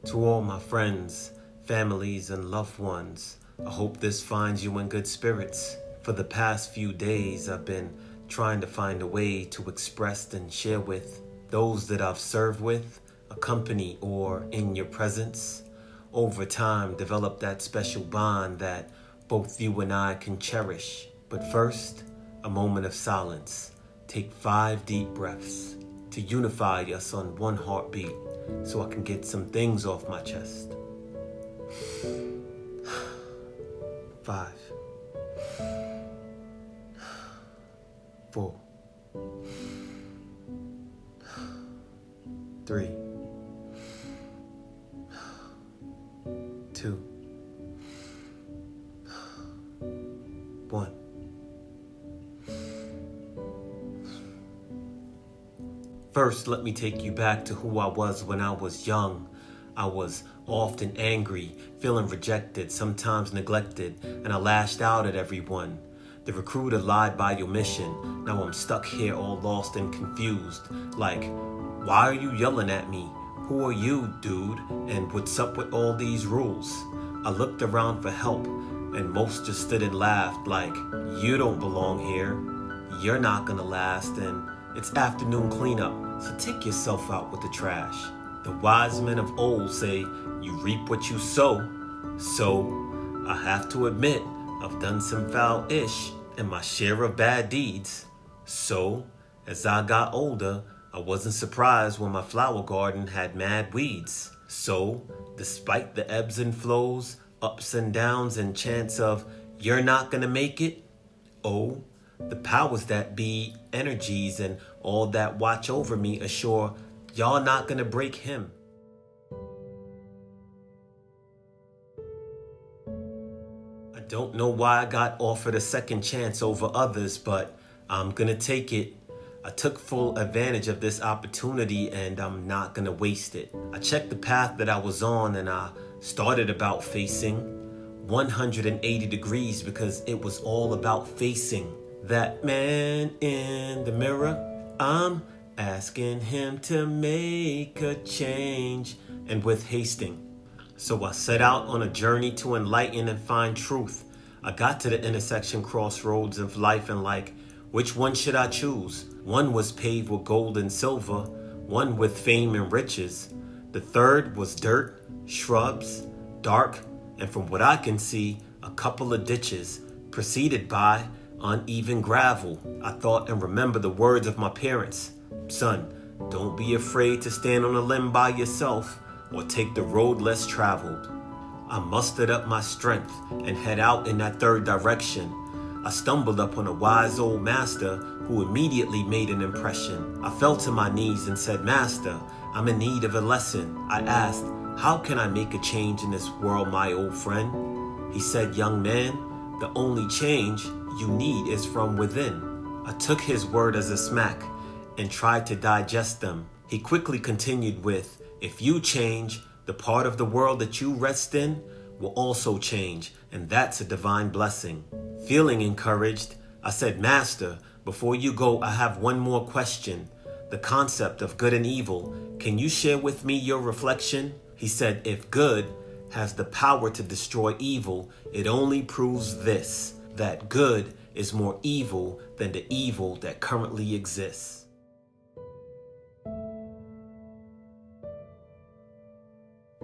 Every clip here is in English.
To all my friends, families, and loved ones, I hope this finds you in good spirits. For the past few days, I've been trying to find a way to express and share with those that I've served with, accompany, or in your presence. Over time, develop that special bond that both you and I can cherish. But first, a moment of silence. Take 5 deep breaths to unify us on one heartbeat so I can get some things off my chest. 5, 4, 3, 2, 1. First, let me take you back to who I was when I was young. I was often angry, feeling rejected, sometimes neglected, and I lashed out at everyone. The recruiter lied by omission. Now I'm stuck here all lost and confused. Like, why are you yelling at me? Who are you, dude? And what's up with all these rules? I looked around for help, and most just stood and laughed like, you don't belong here. You're not gonna last, and it's afternoon cleanup, so take yourself out with the trash. The wise men of old say, you reap what you sow. So, I have to admit, I've done some foul-ish and my share of bad deeds. So, as I got older, I wasn't surprised when my flower garden had mad weeds. So, despite the ebbs and flows, ups and downs, and chance of, you're not gonna make it, oh, the powers that be, energies, and all that watch over me assure y'all not gonna break him. I don't know why I got offered a second chance over others, but I'm gonna take it. I took full advantage of this opportunity and I'm not gonna waste it. I checked the path that I was on and I started about facing 180 degrees because it was all about facing that man in the mirror. I'm asking him to make a change, and with hasting. So I set out on a journey to enlighten and find truth. I got to the intersection crossroads of life and like, which one should I choose? One was paved with gold and silver, one with fame and riches. The third was dirt, shrubs, dark, and from what I can see, a couple of ditches, preceded by uneven gravel. I thought and remember the words of my parents. Son, don't be afraid to stand on a limb by yourself or take the road less traveled. I mustered up my strength and head out in that third direction. I stumbled upon a wise old master who immediately made an impression. I fell to my knees and said, Master, I'm in need of a lesson. I asked, how can I make a change in this world, my old friend? He said, young man, the only change you need is from within. I took his word as a smack and tried to digest them. He quickly continued with, if you change, the part of the world that you rest in will also change, and that's a divine blessing. Feeling encouraged, I said, Master, before you go, I have one more question. The concept of good and evil, can you share with me your reflection? He said, if good has the power to destroy evil, it only proves this, that good is more evil than the evil that currently exists.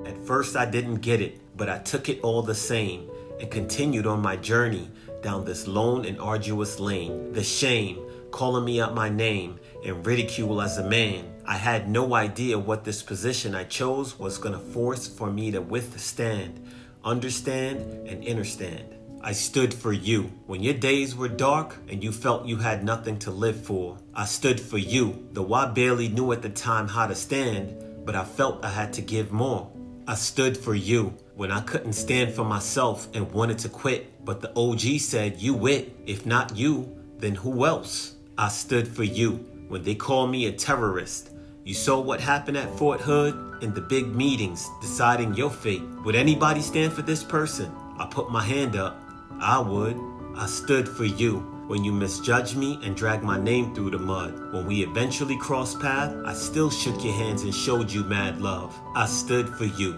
At first I didn't get it, but I took it all the same and continued on my journey down this lone and arduous lane. The shame, calling me out my name, and ridicule as a man. I had no idea what this position I chose was gonna force for me to withstand, understand, and understand. I stood for you. When your days were dark and you felt you had nothing to live for, I stood for you. Though I barely knew at the time how to stand, but I felt I had to give more. I stood for you when I couldn't stand for myself and wanted to quit. But the OG said, you wit. If not you, then who else? I stood for you when they called me a terrorist. You saw what happened at Fort Hood in the big meetings deciding your fate. Would anybody stand for this person? I put my hand up. I would. I stood for you When you misjudged me and dragged my name through the mud. When we eventually crossed paths, I still shook your hands and showed you mad love. I stood for you.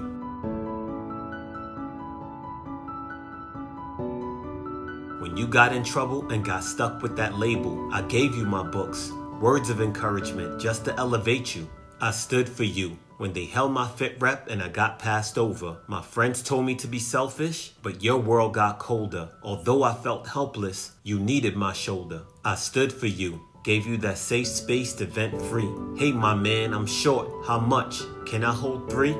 When you got in trouble and got stuck with that label, I gave you my books, words of encouragement just to elevate you. I stood for you. When they held my fit rep and I got passed over, my friends told me to be selfish, but your world got colder. Although I felt helpless, you needed my shoulder. I stood for you, gave you that safe space to vent free. Hey my man, I'm short, how much? Can I hold 3?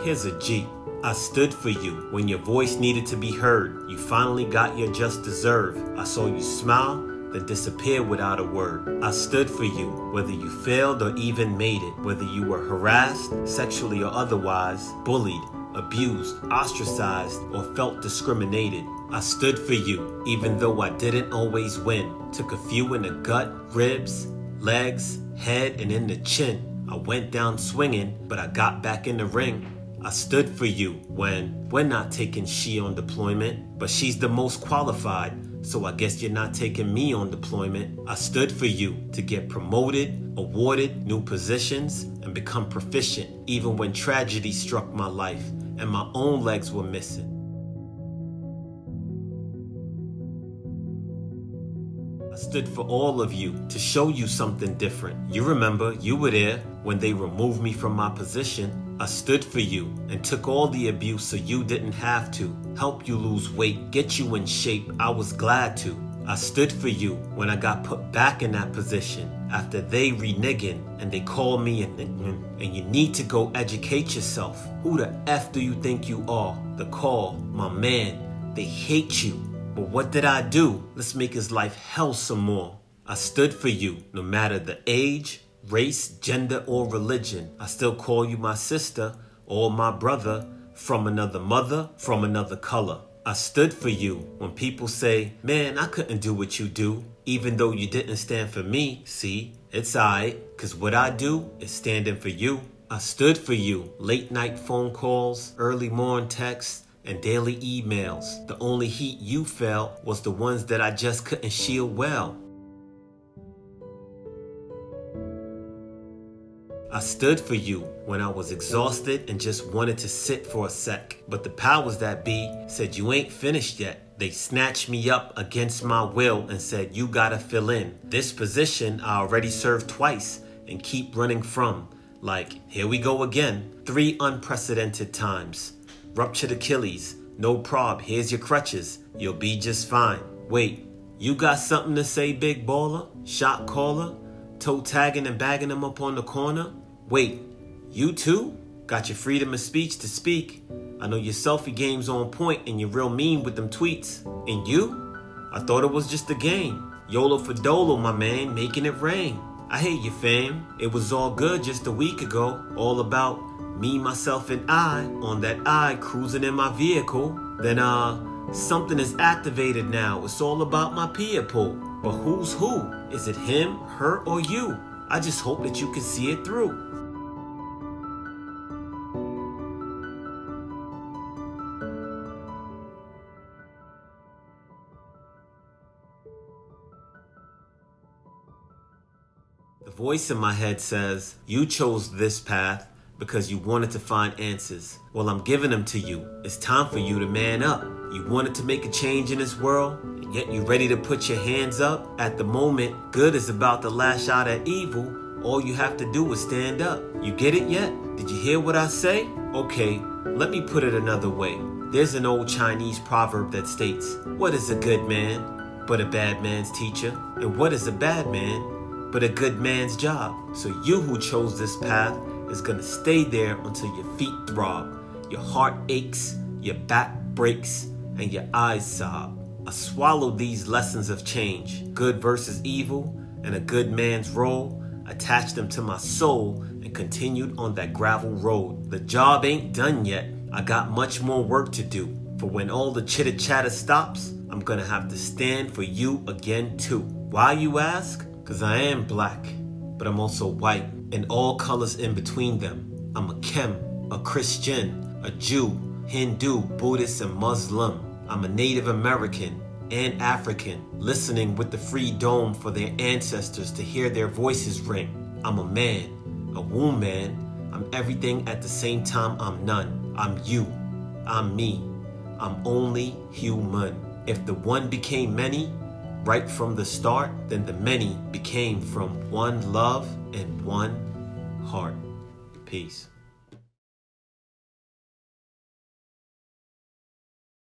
Here's a G. I stood for you when your voice needed to be heard. You finally got your just deserve. I saw you smile, then disappear without a word. I stood for you, whether you failed or even made it, whether you were harassed, sexually or otherwise, bullied, abused, ostracized, or felt discriminated. I stood for you, even though I didn't always win. Took a few in the gut, ribs, legs, head, and in the chin. I went down swinging, but I got back in the ring. I stood for you when we're not taking she on deployment, but she's the most qualified. So I guess you're not taking me on deployment. I stood for you to get promoted, awarded new positions, and become proficient, even when tragedy struck my life and my own legs were missing. I stood for all of you to show you something different. You remember, you were there when they removed me from my position. I stood for you and took all the abuse so you didn't have to. Help you lose weight, get you in shape, I was glad to. I stood for you when I got put back in that position after they reneging and they called me and you need to go educate yourself. Who the F do you think you are? The call, my man, they hate you. But what did I do? Let's make his life hell some more. I stood for you no matter the age, race, gender, or religion. I still call you my sister or my brother, from another mother, from another color. I stood for you when people say, man, I couldn't do what you do, even though you didn't stand for me. See, it's alright, cause what I do is standing for you. I stood for you, late night phone calls, early morning texts, and daily emails. The only heat you felt was the ones that I just couldn't shield well. I stood for you when I was exhausted and just wanted to sit for a sec. But the powers that be said you ain't finished yet. They snatched me up against my will and said you gotta fill in. This position I already served twice and keep running from. Like, here we go again. 3 unprecedented times. Ruptured Achilles, no prob, here's your crutches. You'll be just fine. Wait, you got something to say, big baller? Shot caller? Toe tagging and bagging them up on the corner? Wait, you too? Got your freedom of speech to speak. I know your selfie game's on point and you're real mean with them tweets. And you? I thought it was just a game. YOLO for Dolo, my man, making it rain. I hate you, fam. It was all good just a week ago. All about me, myself, and I on that I cruising in my vehicle. Then something is activated now. It's all about my people. But who's who? Is it him, her, or you? I just hope that you can see it through. The voice in my head says, you chose this path because you wanted to find answers. Well, I'm giving them to you. It's time for you to man up. You wanted to make a change in this world, and yet you're ready to put your hands up. At the moment, good is about to lash out at evil. All you have to do is stand up. You get it yet? Did you hear what I say? Okay, let me put it another way. There's an old Chinese proverb that states, what is a good man but a bad man's teacher? And what is a bad man but a good man's job? So you who chose this path is gonna stay there until your feet throb, your heart aches, your back breaks, and your eyes sob. I swallowed these lessons of change, good versus evil, and a good man's role, attached them to my soul, and continued on that gravel road. The job ain't done yet. I got much more work to do. For when all the chitter chatter stops, I'm gonna have to stand for you again too. Why, you ask? Cause I am black, but I'm also white, and all colors in between them. I'm a Chem, a Christian, a Jew, Hindu, Buddhist, and Muslim. I'm a Native American, and African, listening with the free dome for their ancestors to hear their voices ring. I'm a man, a woman. I'm everything at the same time. I'm none. I'm you. I'm me. I'm only human. If the one became many right from the start, then the many became from one love and one heart. Peace.